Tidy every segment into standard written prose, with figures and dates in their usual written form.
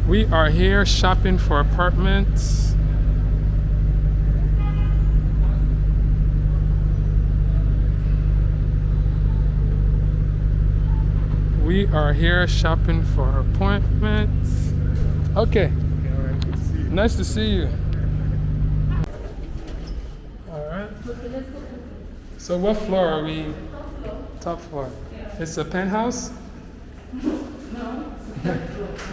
We are here shopping for apartments. We are here shopping for appointments. Okay. Nice to see you. All right. So what floor are we? Top floor. It's a penthouse? No.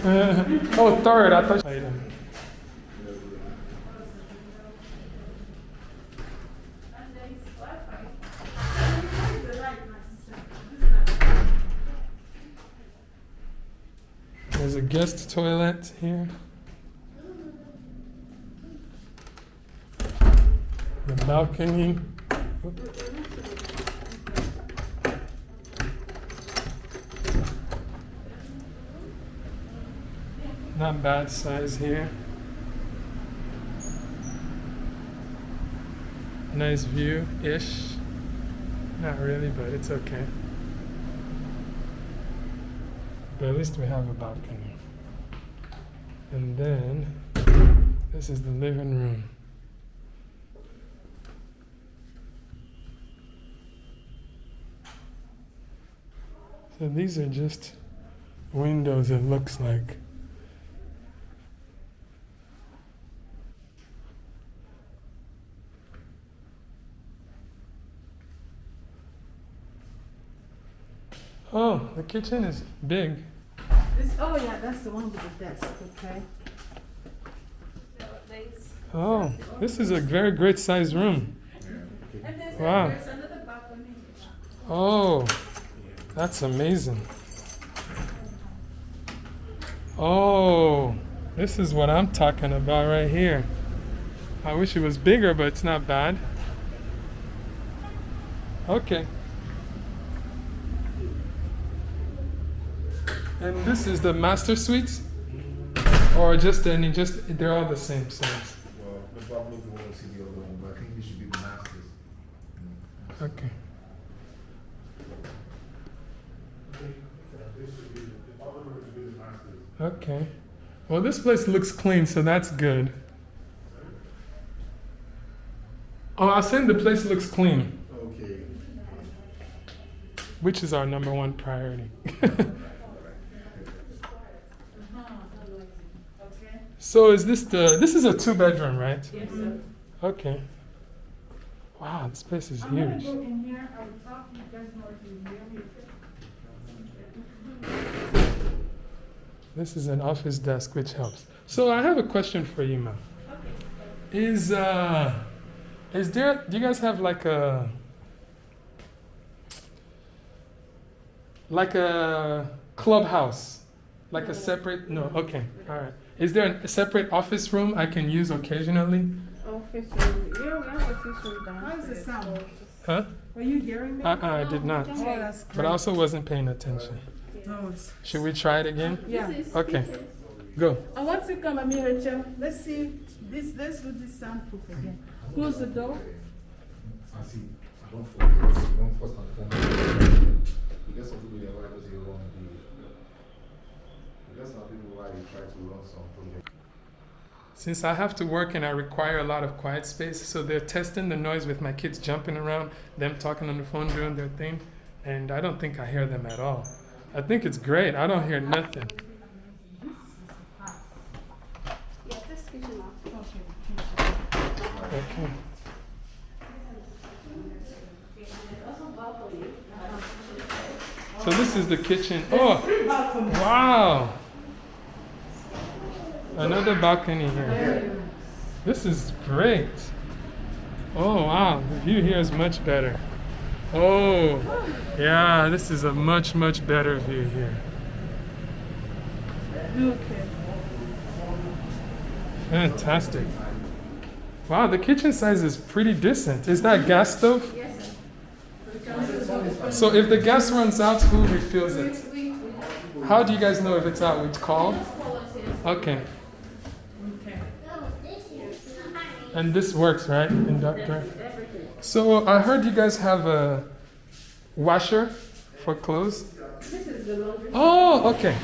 Oh, third. I thought. There's a guest toilet here. The balcony. Not bad size here. Nice view-ish. Not really, but it's okay. But at least we have a balcony. And then, this is the living room. So these are just windows, it looks like. Oh, the kitchen is big. Oh yeah, that's the one with the desk, okay. Oh, this is a very great sized room. Wow. There's another balcony. Oh, that's amazing. Oh, this is what I'm talking about right here. I wish it was bigger, but it's not bad. Okay. And this is the master suite? Or just any, they're all the same size? Well, the probably we want to see the other one, but I think this should be the masters. Okay. This should be, the other one should be the masters. Okay. Well, this place looks clean, so that's good. Oh, I was saying the place looks clean, Okay. which is our number one priority. So is this is a 2-bedroom, right? Yes, sir. Okay. Wow, this place is I'm gonna huge. go in here. I will talk to you guys more if you hear me. This is an office desk, which helps. So I have a question for you, ma'am. Is there? Do you guys have like a clubhouse, like a separate? No. Okay. All right. Is there a separate office room I can use occasionally? Office room. Yeah, we have office room downstairs. How is the sound? Huh? Were you hearing me? I did not. Oh, that's great. But I also wasn't paying attention. No, Should we try it again? yeah. Okay. Go. I want to come, Rachel. Let's see. Let's do this soundproof again. Close the door. I see. Don't force and form. Because some people, they are right, they wrong. Because some people, why they try to run some project. Since I have to work and I require a lot of quiet space, so they're testing the noise with my kids jumping around, them talking on the phone doing their thing, and I don't think I hear them at all. I think it's great. I don't hear nothing. Okay. So this is the kitchen. Oh, wow. Another balcony here. This is great. Oh, wow. The view here is much better. Oh, yeah. This is a much, much better view here. Okay. Fantastic. Wow, the kitchen size is pretty decent. Is that gas stove? Yes, sir. So if the gas runs out, who refills it? How do you guys know if it's out? We call? Okay. Okay. And this works, right, inductor? So I heard you guys have a washer for clothes. This is the laundry. Oh, okay.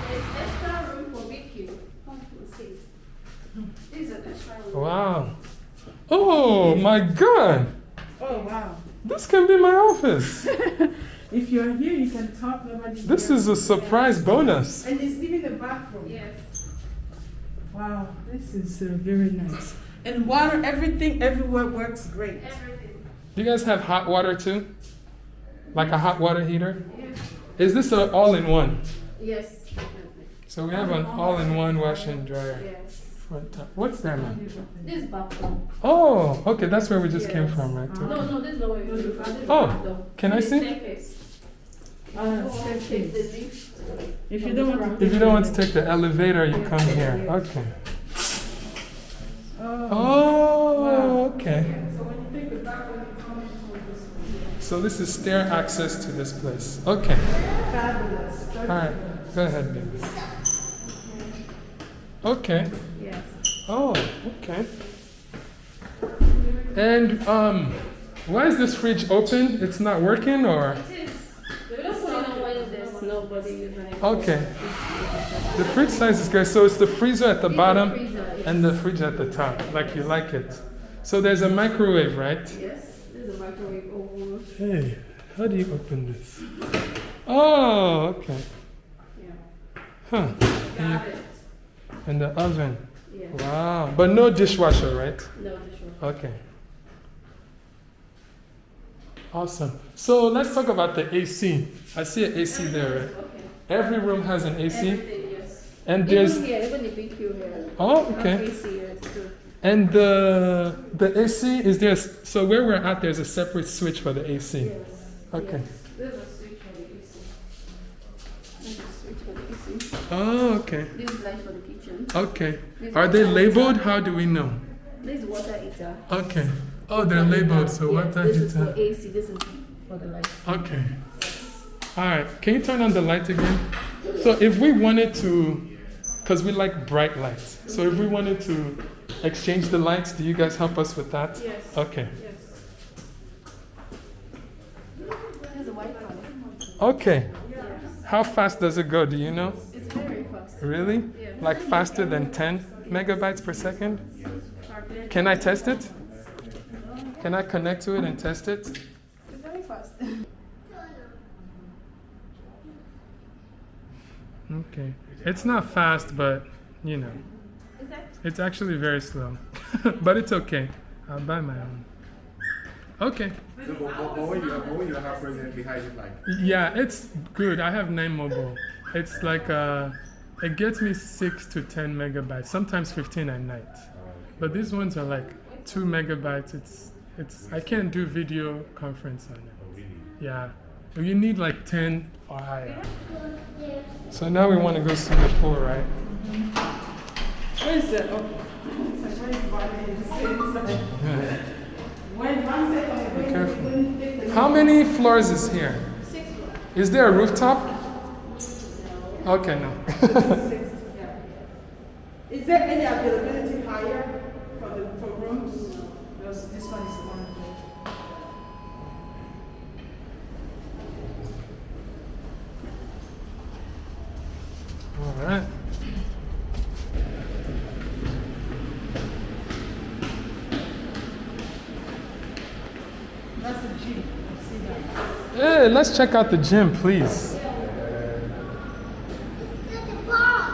There's extra room for Wow. Oh my God. Oh, wow. This can be my office. If you're here, you can talk. Nobody This hears. is a surprise bonus. And it's even a bathroom. Yes. Wow, this is very nice. And water, everything, everywhere works great. Everything. Do you guys have hot water too? Like a hot water heater? Yes. Is this an all-in-one? Yes, definitely. So we have an all-in-one washer and dryer. Yes. What's that one? This is bathroom. Oh, okay, that's where we just came Yes. from, right? No, Okay. no, this is not where you're going. This is Oh, bathroom. can I This is see? staircase. Staircase. Take the lift. If you don't want to If you don't want to take the elevator, you come here. Okay. Oh, okay. So when you take the back, when you come into this So this is stair access to this place. Okay. fabulous. All right. Go ahead, baby. Okay. Yes. Oh, okay. And why is this fridge open? It's not working, or? It is. We don't put it on when there's nobody using it. Okay. The fridge size is good. So it's the freezer at the It's a bottom freezer, yes. and the fridge at the top, like you like it. So there's a microwave, right? Yes, this is a microwave oven. Hey, how do you open this? Oh, okay. Yeah. Huh. Got it. And the oven. Yeah. Wow. But no dishwasher, right? No, this one. Okay. Awesome. So let's talk about the AC. I see an AC there, right? Okay. Every room has an AC. Everything, yes. And there's. Even here, even the BQ here. Oh, okay. AC here too. And the AC is there. So where we're at, there's a separate switch for the AC. Yes. Okay. Yes. There's a switch for the AC. There's a switch for the AC. Oh, okay. This is light for the kitchen. Okay. This Are is they water labeled? heater. How do we know? This is water heater. Okay. Oh, they're labeled. So Yes, water this is for heater. AC. This is for the light. Okay. All right. Can you turn on the light again? So if we wanted to, because we like bright lights. So if we wanted to exchange the lights, do you guys help us with that? Yes. Okay. Yes. There's a Wi-Fi. Okay. Yes. How fast does it go? Do you know? It's very fast. Really? Yeah. Like faster than 10 megabytes per second? Hardly. Can I test it? Can I connect to it and test it? It's very fast. Okay. It's not fast, but you know, Is that? it's actually very slow. But it's okay. I'll buy my own. Okay. So, but when you have presently, how is it like? Yeah, it's good. I have 9 mobile. It's like it gets me 6 to 10 megabytes, sometimes 15 at night. But these ones are like 2 megabytes. It's I can't do video conference on it. Oh, really? Yeah. But you need like 10 or higher. So now we want to go see the pool, right? Where is it? Okay. So where is Bali? When one second, Be careful. when you take the How many floors is here? 6 floor. Is there a rooftop? Okay, no. Is there any availability higher for rooms? Because this one is the one. All right. That's the gym. I see that. Hey, let's check out the gym, please.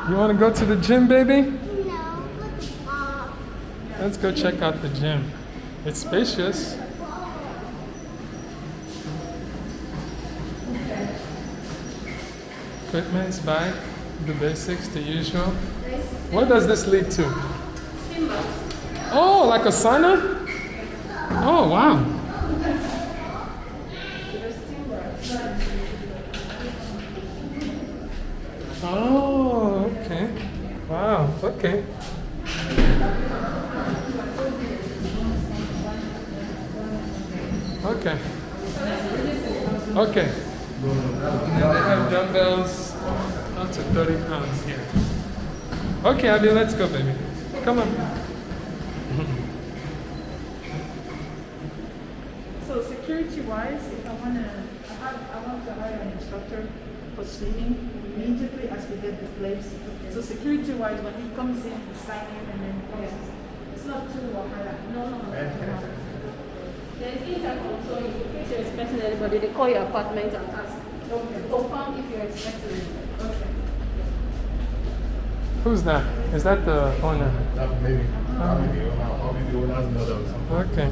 You want to go to the gym, baby? Let's go check out the gym. It's spacious. Equipment's back, the basics, the usual. What does this lead to? Steam bath. Oh, like a sauna? Oh, wow. Oh, okay. Wow, okay. Okay. Okay. And they have dumbbells up to 30 pounds here. Okay, Adio, let's go, baby. Come on. So security-wise, if I want to hire an instructor for swimming immediately as we get the place. So security-wise, when he comes in, we sign in and then he comes. It's not too wahala. No. There's intercom, so in case you're expecting anybody, they call your apartment and ask. Okay. Confirm if you're expecting anybody. Okay. Who's that? Is that the owner? That maybe. Maybe the owner's mother or something. Okay.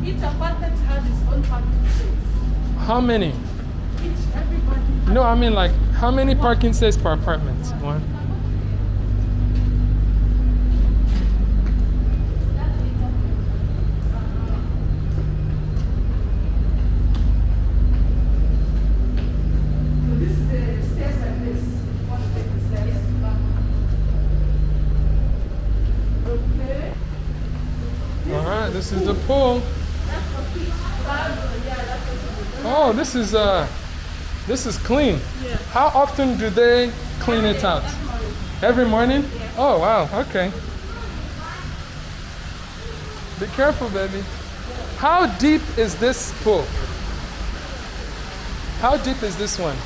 Each apartment has its own parking space. How many? Everybody. No, I mean like, how many parking spaces per apartment? One. So this is the stairs like this. Want to take the stairs back? Okay. All right, this is the pool. Oh, this is clean. Yeah. How often do they clean it out? Every morning? Oh, wow. Okay. Be careful, baby. How deep is this pool? How deep is this one?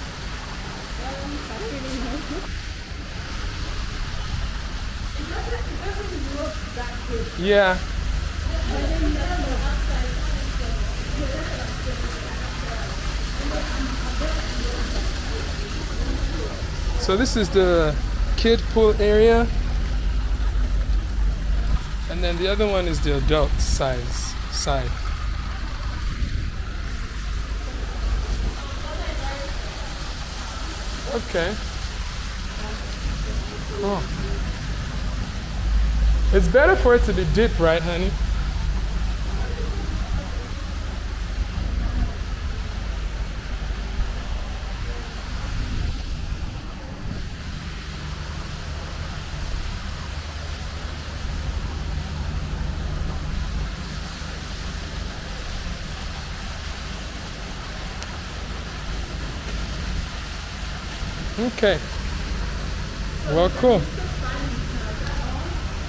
Yeah. So this is the kid pool area. And then the other one is the adult side. Okay. Oh. It's better for it to be deep, right, honey? Okay. Well, cool.